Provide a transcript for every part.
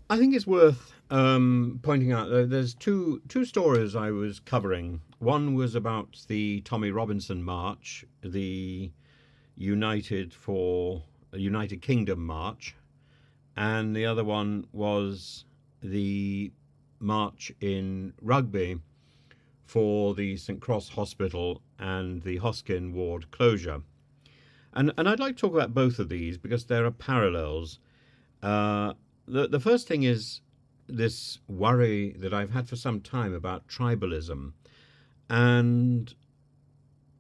I think it's worth pointing out that there's two stories I was covering. One was about the Tommy Robinson March, the United Kingdom March, and the other one was the march in Rugby for the St Cross Hospital and the Hoskin ward closure. And I'd like to talk about both of these because there are parallels. Uh, the first thing is this worry that I've had for some time about tribalism and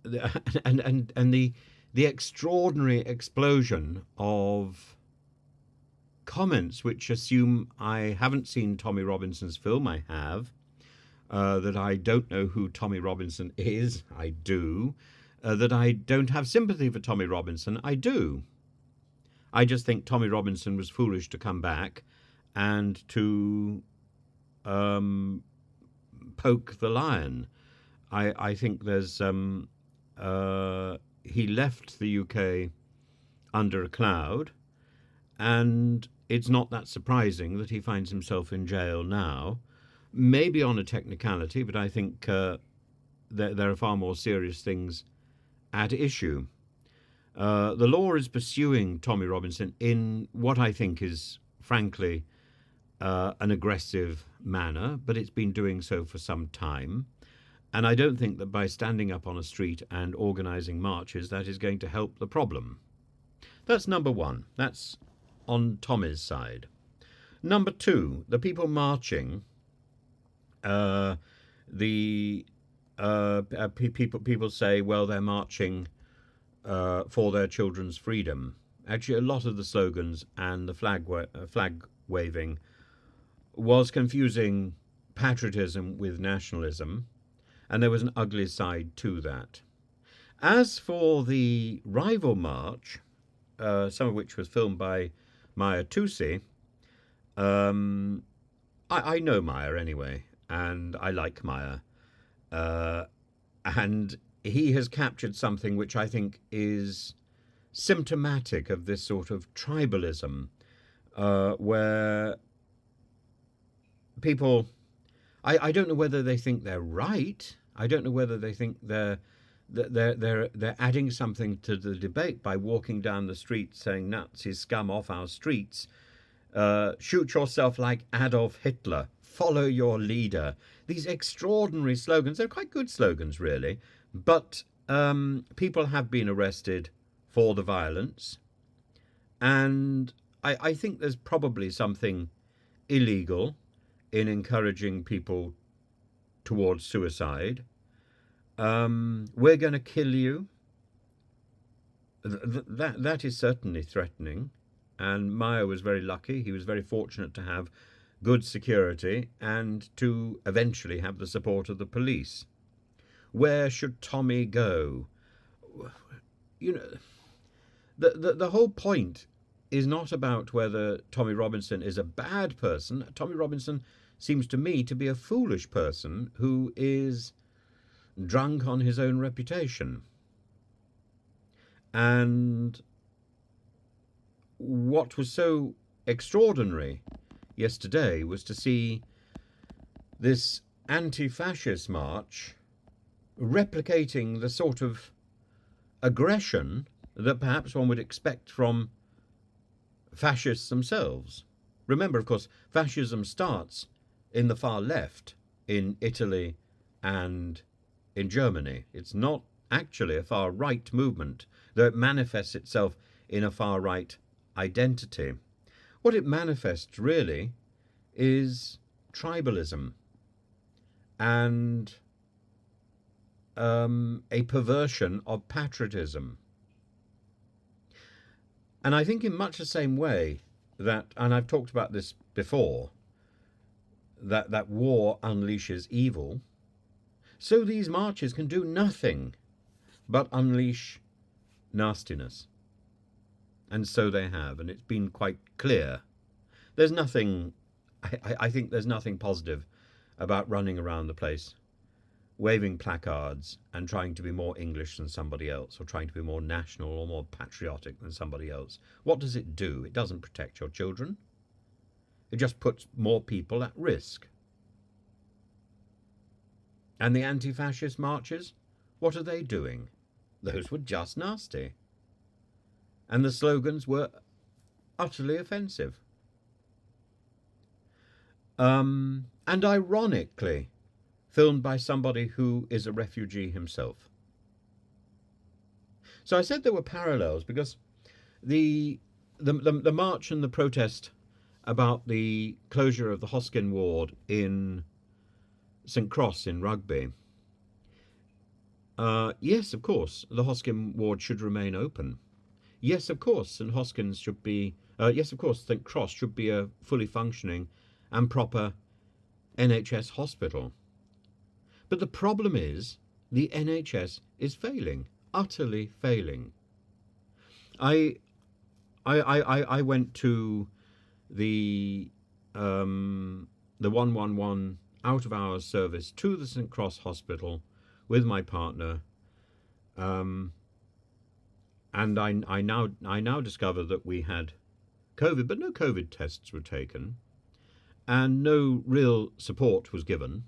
and the extraordinary explosion of comments which assume I haven't seen Tommy Robinson's film. I have. That I don't know who Tommy Robinson is. I do. That I don't have sympathy for Tommy Robinson. I do. I just think Tommy Robinson was foolish to come back and to um, poke the lion. I think he left the UK under a cloud, and it's not that surprising that he finds himself in jail now. Maybe on a technicality, but I think there are far more serious things at issue. The law is pursuing Tommy Robinson in what I think is, frankly, an aggressive manner, but it's been doing so for some time. And I don't think that by standing up on a street and organising marches, that is going to help the problem. That's number one. That's on Tommy's side. Number two, the people marching, uh, the people say, well, they're marching for their children's freedom. Actually, a lot of the slogans and the flag waving was confusing patriotism with nationalism, and there was an ugly side to that. As for the rival march, some of which was filmed by Maya Tusi, um, I know Maya anyway, and I like Maya. Uh, and he has captured something which I think is symptomatic of this sort of tribalism, where people, I don't know whether they think they're right. I don't know whether they think they're adding something to the debate by walking down the street saying Nazis scum off our streets. Shoot yourself like Adolf Hitler. Follow your leader. These extraordinary slogans. They're quite good slogans, really. But people have been arrested for the violence. And I think there's probably something illegal in encouraging people towards suicide. We're going to kill you. That is certainly threatening. And Maya was very lucky. He was very fortunate to have good security and to eventually have the support of the police. Where should Tommy go? You know, the whole point is not about whether Tommy Robinson is a bad person. Tommy Robinson seems to me to be a foolish person who is drunk on his own reputation. And what was so extraordinary yesterday was to see this anti-fascist march replicating the sort of aggression that perhaps one would expect from fascists themselves. Remember, of course, fascism starts in the far left in Italy and in Germany. It's not actually a far right movement, though it manifests itself in a far right identity. What it manifests really is tribalism and a perversion of patriotism. And I think, in much the same way that, and I've talked about this before, that war unleashes evil, so these marches can do nothing but unleash nastiness. And so they have, and it's been quite clear. There's nothing, I think there's nothing positive about running around the place waving placards and trying to be more English than somebody else, or trying to be more national or more patriotic than somebody else. What does it do? It doesn't protect your children. It just puts more people at risk. And the anti-fascist marches, what are they doing? Those were just nasty. And the slogans were utterly offensive. And ironically, filmed by somebody who is a refugee himself. So I said there were parallels because the march and the protest about the closure of the Hoskin ward in St Cross in Rugby. Yes, of course, the Hoskin ward should remain open. Yes, of course, St Hoskins should be. Yes, of course, St Cross should be a fully functioning and proper NHS hospital. But the problem is the NHS is failing, utterly failing. I went to the 111 out of hours service to the St Cross Hospital with my partner, and I now discover that we had COVID, but no COVID tests were taken, and no real support was given.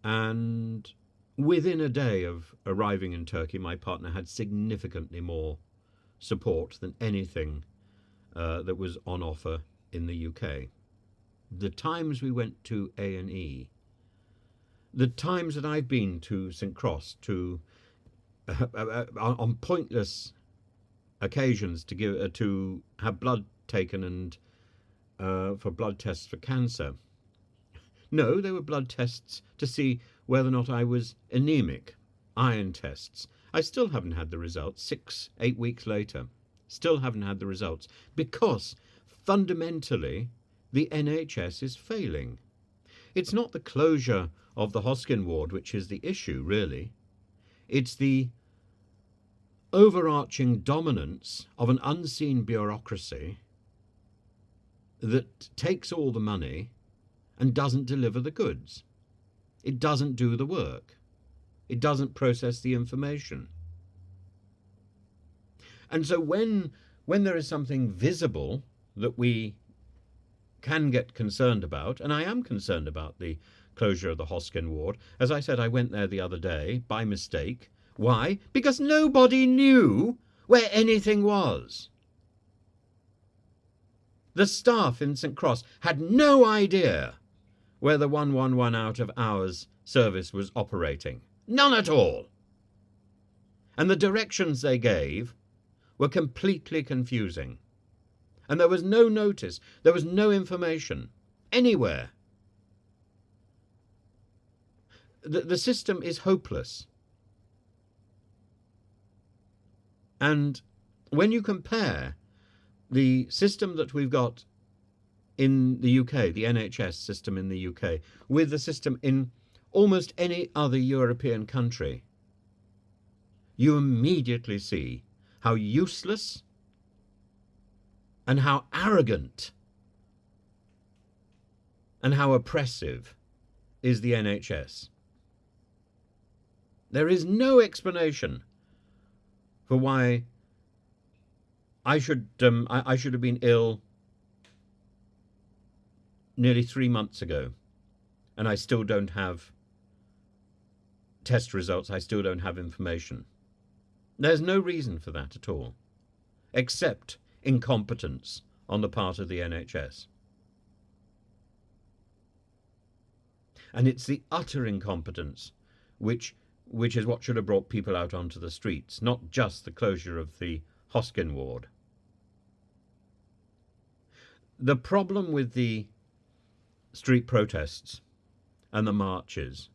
And within a day of arriving in Turkey, my partner had significantly more support than anything that was on offer in the UK. The times we went to A&E, the times that I've been to St Cross to on pointless occasions to have blood taken and for blood tests for cancer. No, they were blood tests to see whether or not I was anemic. Iron tests. I still haven't had the results 6-8 weeks later. Still haven't had the results because fundamentally the NHS is failing. It's not the closure of the Hoskin ward which is the issue, really. It's the overarching dominance of an unseen bureaucracy that takes all the money and doesn't deliver the goods. It doesn't do the work. It doesn't process the information. And so when there is something visible that we can get concerned about, and I am concerned about the closure of the Hoskin ward. As I said, I went there the other day by mistake. Why? Because nobody knew where anything was. The staff in St Cross had no idea where the 111 out of hours service was operating. None at all. And the directions they gave were completely confusing. And there was no notice, there was no information anywhere. The system is hopeless. And when you compare the system that we've got in the UK, the NHS system in the UK, with the system in almost any other European country, you immediately see how useless and how arrogant and how oppressive is the NHS. There is no explanation for why I should have been ill nearly 3 months ago, and I still don't have test results. I still don't have information. There's no reason for that at all, except incompetence on the part of the NHS. And it's the utter incompetence which is what should have brought people out onto the streets, not just the closure of the Hoskin ward. The problem with the street protests and the marches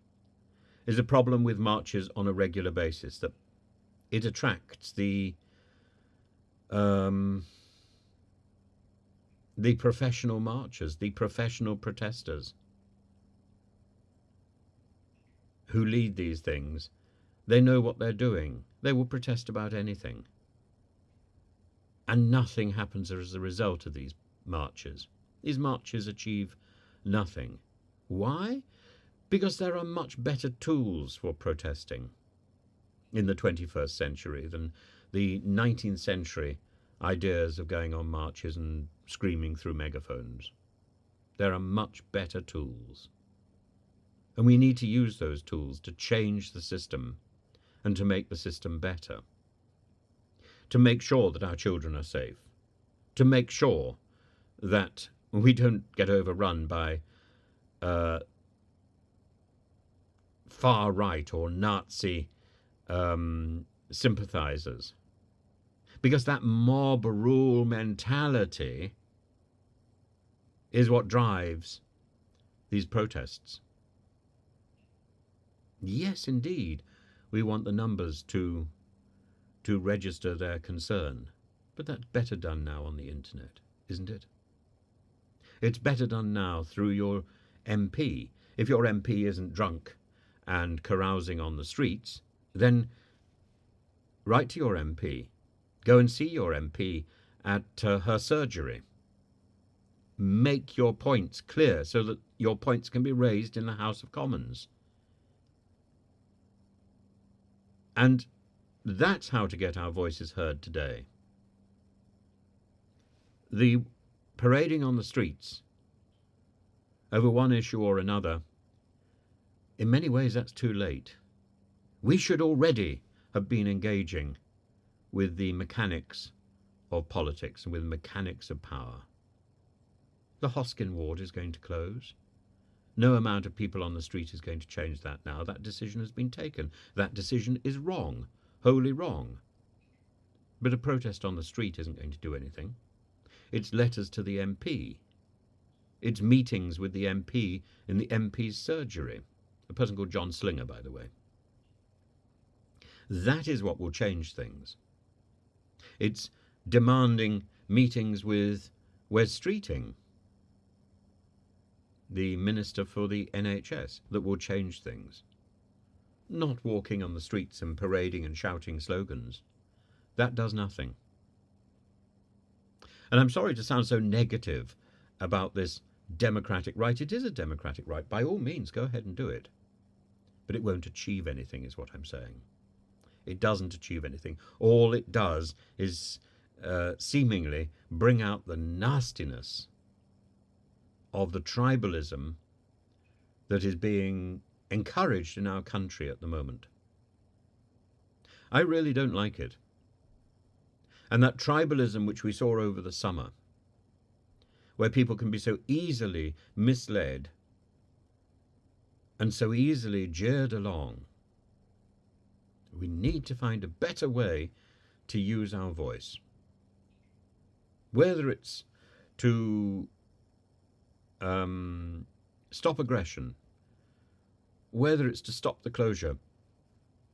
is a problem with marches on a regular basis, that it attracts the professional marchers, the professional protesters who lead these things. They know what they're doing. They will protest about anything. And nothing happens as a result of these marches. These marches achieve nothing. Why? Because there are much better tools for protesting in the 21st century than the 19th century ideas of going on marches and screaming through megaphones. There are much better tools. And we need to use those tools to change the system and to make the system better. To make sure that our children are safe. To make sure that we don't get overrun by far-right or Nazi sympathizers. Because that mob rule mentality is what drives these protests. Yes, indeed, we want the numbers to register their concern. But that's better done now on the internet, isn't it? It's better done now through your MP. If your MP isn't drunk and carousing on the streets, then write to your MP. Go and see your MP at her surgery. Make your points clear so that your points can be raised in the House of Commons. And that's how to get our voices heard today. The parading on the streets over one issue or another, in many ways that's too late. We should already have been engaging with the mechanics of politics and with the mechanics of power. The Hoskin ward is going to close. No amount of people on the street is going to change that now. That decision has been taken. That decision is wrong, wholly wrong. But a protest on the street isn't going to do anything. It's letters to the MP. It's meetings with the MP in the MP's surgery. A person called John Slinger, by the way. That is what will change things. It's demanding meetings with Wes Streeting, the Minister for the NHS, that will change things. Not walking on the streets and parading and shouting slogans. That does nothing. And I'm sorry to sound so negative about this democratic right. It is a democratic right. By all means, go ahead and do it. But it won't achieve anything, is what I'm saying. It doesn't achieve anything. All it does is seemingly bring out the nastiness of the tribalism that is being encouraged in our country at the moment. I really don't like it. And that tribalism which we saw over the summer, where people can be so easily misled and so easily jeered along, we need to find a better way to use our voice. Whether it's to stop aggression, whether it's to stop the closure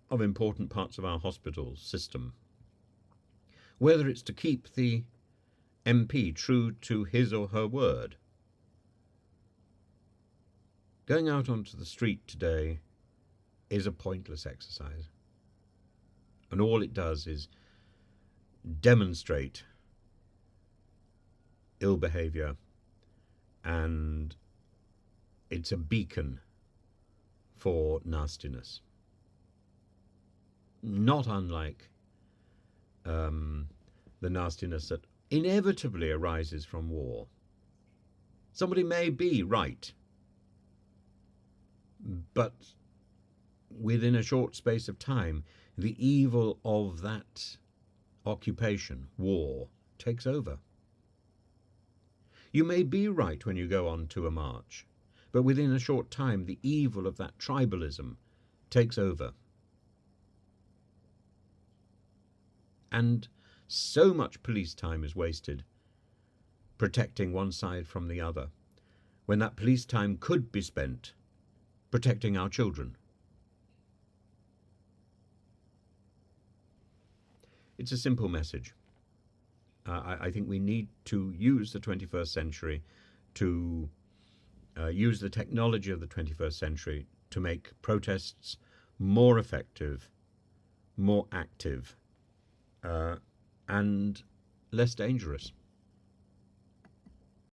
of important parts of our hospital system, whether it's to keep the MP true to his or her word. Going out onto the street today is a pointless exercise. And all it does is demonstrate ill behaviour, and it's a beacon for nastiness. Not unlike the nastiness that inevitably arises from war. Somebody may be right, but within a short space of time, the evil of that occupation, war, takes over. You may be right when you go on to a march, but within a short time, the evil of that tribalism takes over. And so much police time is wasted protecting one side from the other, when that police time could be spent protecting our children. It's a simple message. I think we need to use the 21st century to use the technology of the 21st century to make protests more effective, more active, and less dangerous.